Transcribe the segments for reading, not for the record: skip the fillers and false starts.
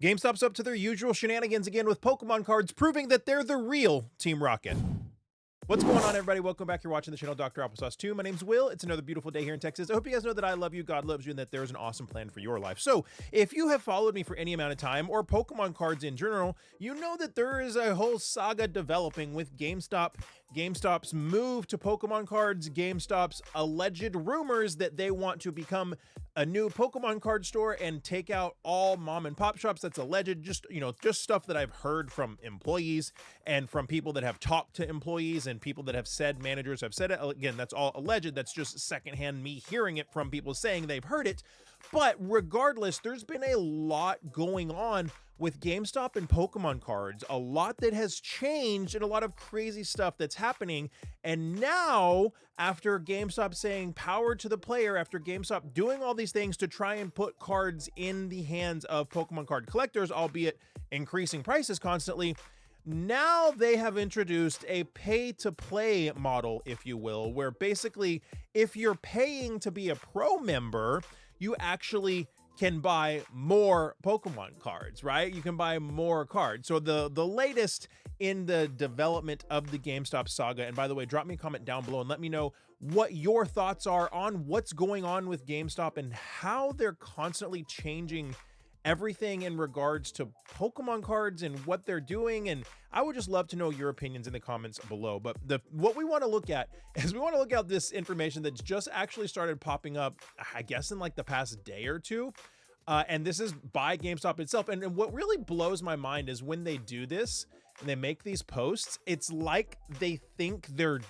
GameStop's up to their usual shenanigans again with Pokemon cards, proving that they're the real Team Rocket. What's going on, everybody? Welcome back. You're watching the channel Dr.Applesauce 2. My name's Will. It's another beautiful day here in Texas. I hope you guys know that I love you, God loves you, and that there's an awesome plan for your life. So, if you have followed me for any amount of time, or Pokemon cards in general, you know that there is a whole saga developing with GameStop. GameStop's move to Pokemon cards, GameStop's alleged rumors that they want to become a new Pokemon card store and take out all mom and pop shops. That's alleged. Just stuff that I've heard from employees and from people that have talked to employees and people that have said, managers have said it. Again, that's all alleged. That's just secondhand me hearing it from people saying they've heard it. But regardless, there's been a lot going on with GameStop and Pokemon cards, a lot that has changed and a lot of crazy stuff that's happening. And now, after GameStop saying power to the player, after GameStop doing all these things to try and put cards in the hands of Pokemon card collectors, albeit increasing prices constantly, now they have introduced a pay-to-play model, if you will, where basically if you're paying to be a pro member, you actually can buy more Pokemon cards, right? You can buy more cards. So the latest in the development of the GameStop saga, and by the way, drop me a comment down below and let me know what your thoughts are on what's going on with GameStop and how they're constantly changing everything in regards to Pokemon cards and what they're doing. And I would just love to know your opinions in the comments below. But what we want to look at is we want to look at this information that's just actually started popping up, I guess, in like the past day or two. And this is by GameStop itself. And what really blows my mind is when they do this and they make these posts, it's like they think that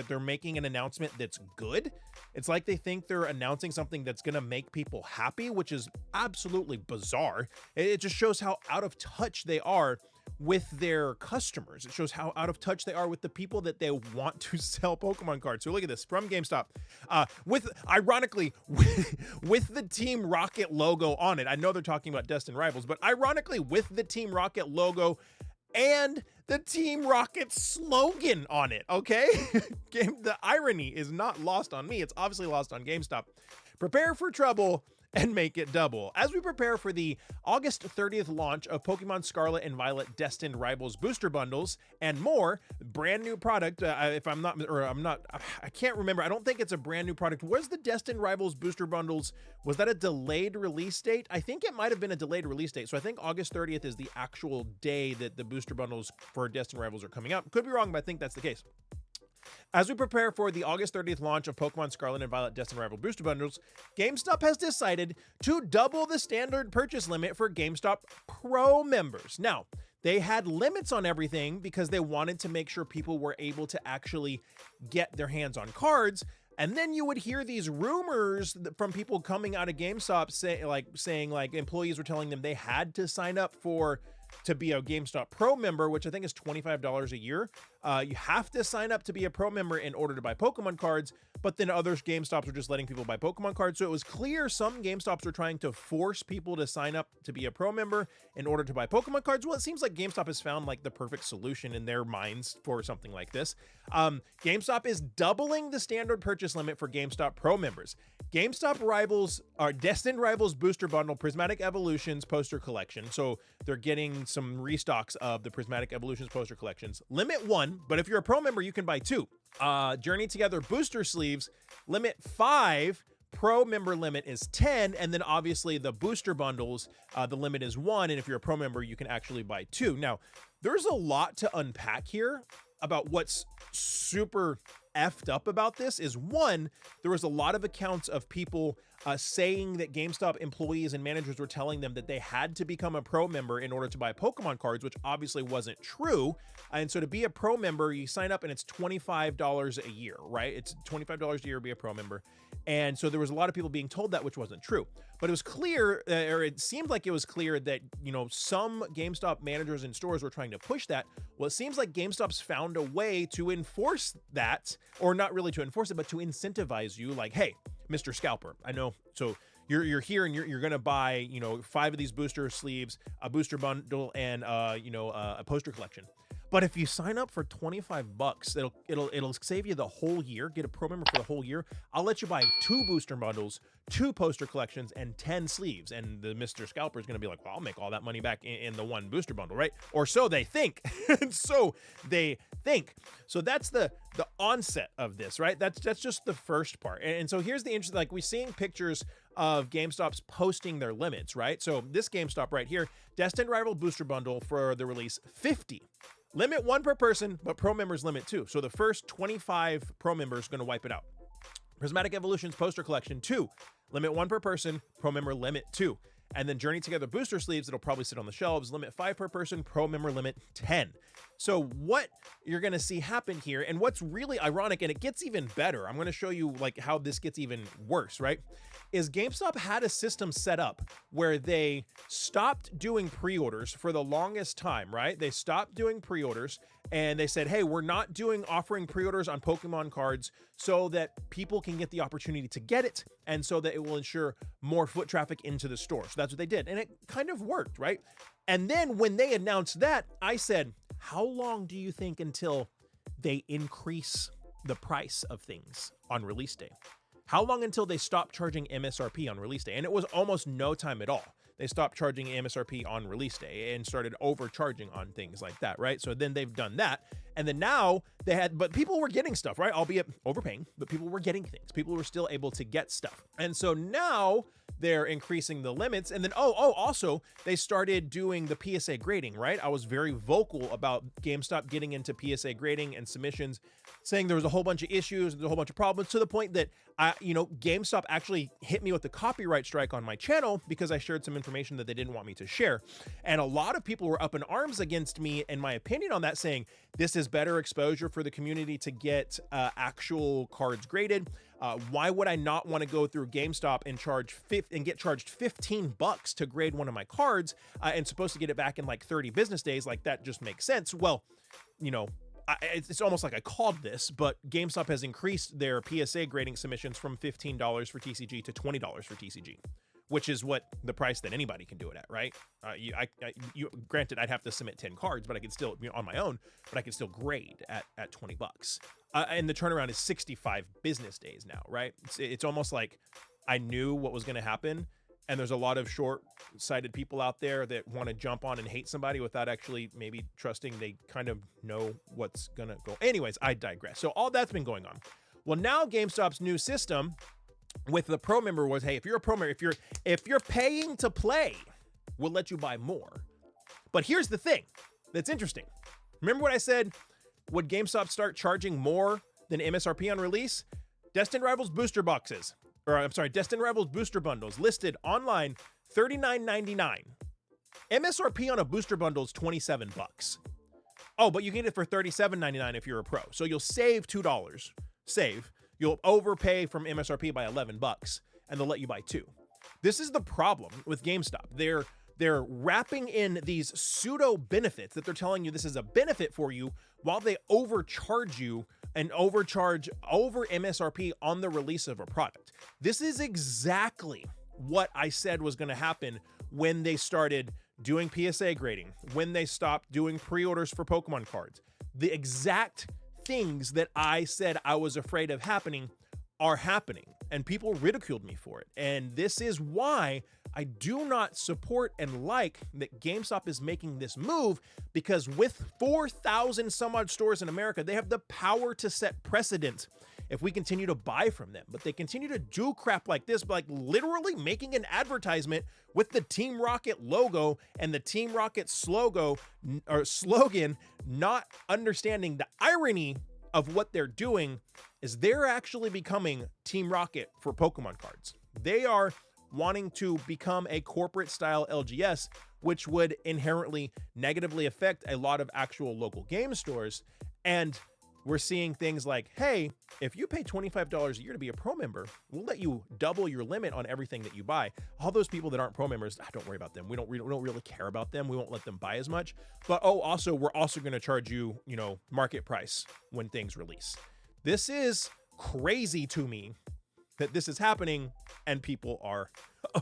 they're making an announcement that's good. It's like they think they're announcing something that's going to make people happy, which is absolutely bizarre. It just shows how out of touch they are with their customers. It shows how out of touch they are with the people that they want to sell Pokemon cards. So look at this from GameStop, ironically with the Team Rocket logo on it. I know they're talking about Destined Rivals, but ironically with the Team Rocket logo and the Team Rocket slogan on it, okay? The irony is not lost on me. It's obviously lost on GameStop. Prepare for trouble and make it double. As we prepare for the August 30th launch of Pokemon Scarlet and Violet Destined Rivals booster bundles and more, brand new product. I can't remember. I don't think it's a brand new product. Was the Destined Rivals booster bundles, was that a delayed release date? I think it might have been a delayed release date. So I think August 30th is the actual day that the booster bundles for Destined Rivals are coming out. Could be wrong, but I think that's the case. As we prepare for the August 30th launch of Pokemon Scarlet and Violet Destined Rival booster bundles, GameStop has decided to double the standard purchase limit for GameStop Pro members. Now, they had limits on everything because they wanted to make sure people were able to actually get their hands on cards. And then you would hear these rumors from people coming out of GameStop saying employees were telling them they had to sign up to be a GameStop Pro member, which I think is $25 a year. You have to sign up to be a Pro member in order to buy Pokemon cards, but then other GameStops are just letting people buy Pokemon cards. So it was clear some GameStops are trying to force people to sign up to be a Pro member in order to buy Pokemon cards. Well, it seems like GameStop has found like the perfect solution in their minds for something like this. GameStop is doubling the standard purchase limit for GameStop Pro members. GameStop Rivals are Destined Rivals Booster Bundle Prismatic Evolutions Poster Collection. So they're getting some restocks of the Prismatic Evolutions Poster Collections. Limit 1, but if you're a Pro member, you can buy 2. Journey Together Booster Sleeves, limit 5. Pro member limit is 10, and then obviously the booster bundles, the limit is 1, and if you're a Pro member, you can actually buy 2. Now, there's a lot to unpack here about what's super effed up about this. Is one, there was a lot of accounts of people saying that GameStop employees and managers were telling them that they had to become a Pro member in order to buy Pokemon cards, which obviously wasn't true. And so to be a Pro member, you sign up and it's $25 a year, right? It's $25 a year to be a Pro member. And so there was a lot of people being told that, which wasn't true. But it was clear, or it seemed like it was clear that, some GameStop managers and stores were trying to push that. Well, it seems like GameStop's found a way to enforce that, or not really to enforce it, but to incentivize you. Like, hey, Mr. Scalper, I know. So you're here and you're going to buy, 5 of these booster sleeves, a booster bundle, and, a poster collection. But if you sign up for 25 bucks, it'll save you the whole year. Get a pro member for the whole year. I'll let you buy 2 booster bundles, 2 poster collections, and 10 sleeves. And the Mr. Scalper is going to be like, well, I'll make all that money back in the 1 booster bundle, right? Or so they think. And so they think. So that's the onset of this, right? That's just the first part. And so here's the interesting, like, we're seeing pictures of GameStop's posting their limits, right? So this GameStop right here, Destined Rival booster bundle for the release, 50. Limit 1 per person, but pro members limit 2. So the first 25 pro members going to wipe it out. Prismatic Evolutions poster collection, 2. Limit 1 per person, pro member limit 2. And then Journey Together booster sleeves that'll probably sit on the shelves, limit 5 per person, pro member limit 10. So what you're going to see happen here, and what's really ironic, and it gets even better, I'm going to show you like how this gets even worse, right? Is GameStop had a system set up where they stopped doing pre-orders for the longest time, right? They stopped doing pre-orders and they said, hey, we're not offering pre-orders on Pokemon cards so that people can get the opportunity to get it and so that it will ensure more foot traffic into the store. So that's what they did. And it kind of worked, right? And then when they announced that, I said, how long do you think until they increase the price of things on release day? How long until they stop charging MSRP on release day? And it was almost no time at all. They stopped charging MSRP on release day and started overcharging on things like that, right? So then they've done that. And then now but people were getting stuff, right? Albeit overpaying, but people were getting things. People were still able to get stuff. And so now they're increasing the limits. And then, also they started doing the PSA grading, right? I was very vocal about GameStop getting into PSA grading and submissions, saying there was a whole bunch of issues, there's a whole bunch of problems, to the point that GameStop actually hit me with the copyright strike on my channel because I shared some information that they didn't want me to share. And a lot of people were up in arms against me and my opinion on that, saying this is better exposure for the community to get actual cards graded. Why would I not want to go through GameStop and get charged 15 bucks to grade one of my cards and supposed to get it back in like 30 business days? Like, that just makes sense. Well, it's almost like I called this, but GameStop has increased their PSA grading submissions from $15 for TCG to $20 for TCG, which is what the price that anybody can do it at, right? Granted, I'd have to submit 10 cards, but I could still, on my own, but I could still grade at 20 bucks. And the turnaround is 65 business days now, right? It's almost like I knew what was going to happen. And there's a lot of short-sighted people out there that want to jump on and hate somebody without actually maybe trusting they kind of know what's going to go. Anyways, I digress. So all that's been going on. Well, now GameStop's new system with the pro member was, hey, if you're a pro member, if you're paying to play, we'll let you buy more. But here's the thing that's interesting. Remember what I said? Would GameStop start charging more than MSRP on release? Destined Rivals booster boxes. Destined Rivals booster bundles listed online, $39.99. MSRP on a booster bundle is 27 bucks. Oh, but you can get it for $37.99 if you're a pro. So you'll save $2. You'll overpay from MSRP by 11 bucks, and they'll let you buy 2. This is the problem with GameStop. They're wrapping in these pseudo benefits that they're telling you this is a benefit for you while they overcharge you and overcharge over MSRP on the release of a product. This is exactly what I said was going to happen when they started doing PSA grading, when they stopped doing pre-orders for Pokemon cards. The exact things that I said I was afraid of happening are happening, and people ridiculed me for it. And this is why I do not support and like that GameStop is making this move, because with 4,000 some odd stores in America, they have the power to set precedent if we continue to buy from them. But they continue to do crap like this, like literally making an advertisement with the Team Rocket logo and the Team Rocket slogan, not understanding the irony of what they're doing is they're actually becoming Team Rocket for Pokemon cards. They are wanting to become a corporate style LGS, which would inherently negatively affect a lot of actual local game stores. And we're seeing things like, hey, if you pay $25 a year to be a pro member, we'll let you double your limit on everything that you buy. All those people that aren't pro members, don't worry about them. We don't really care about them. We won't let them buy as much. But also, we're also going to charge you, market price when things release. This is crazy to me that this is happening and people are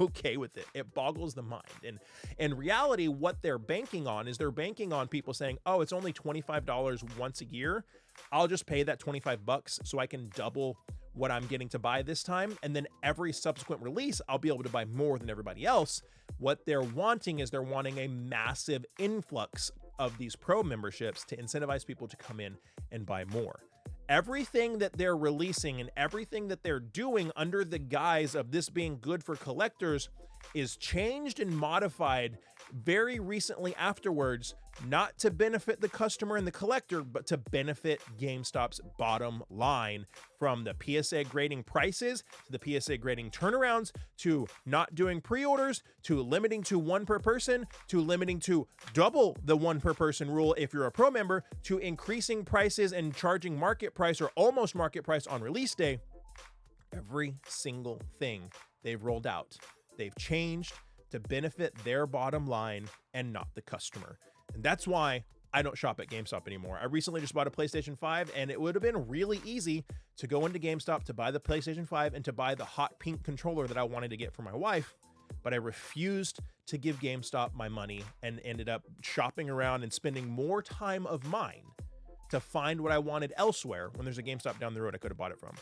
okay with it. It boggles the mind. And in reality, what they're banking on is they're banking on people saying, oh, it's only $25 once a year. I'll just pay that 25 bucks so I can double what I'm getting to buy this time. And then every subsequent release, I'll be able to buy more than everybody else. What they're wanting is they're wanting a massive influx of these pro memberships to incentivize people to come in and buy more. Everything that they're releasing and everything that they're doing under the guise of this being good for collectors is changed and modified very recently afterwards, not to benefit the customer and the collector, but to benefit GameStop's bottom line, from the PSA grading prices to the PSA grading turnarounds to not doing pre-orders to limiting to one per person to limiting to double the one per person rule if you're a pro member to increasing prices and charging market price or almost market price on release day. Every single thing they've rolled out, they've changed to benefit their bottom line and not the customer. And that's why I don't shop at GameStop anymore. I recently just bought a PlayStation 5, and it would have been really easy to go into GameStop to buy the PlayStation 5 and to buy the hot pink controller that I wanted to get for my wife, but I refused to give GameStop my money and ended up shopping around and spending more time of mine to find what I wanted elsewhere when there's a GameStop down the road I could have bought it from.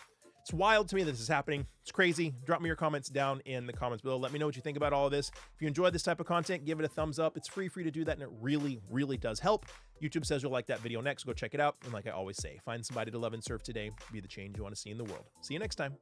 It's wild to me that this is happening. It's crazy. Drop me your comments down in the comments below. Let me know what you think about all of this. If you enjoyed this type of content, give it a thumbs up. It's free for you to do that, and it really, really does help. YouTube says you'll like that video next. Go check it out. And like I always say, find somebody to love and serve today. Be the change you want to see in the world. See you next time.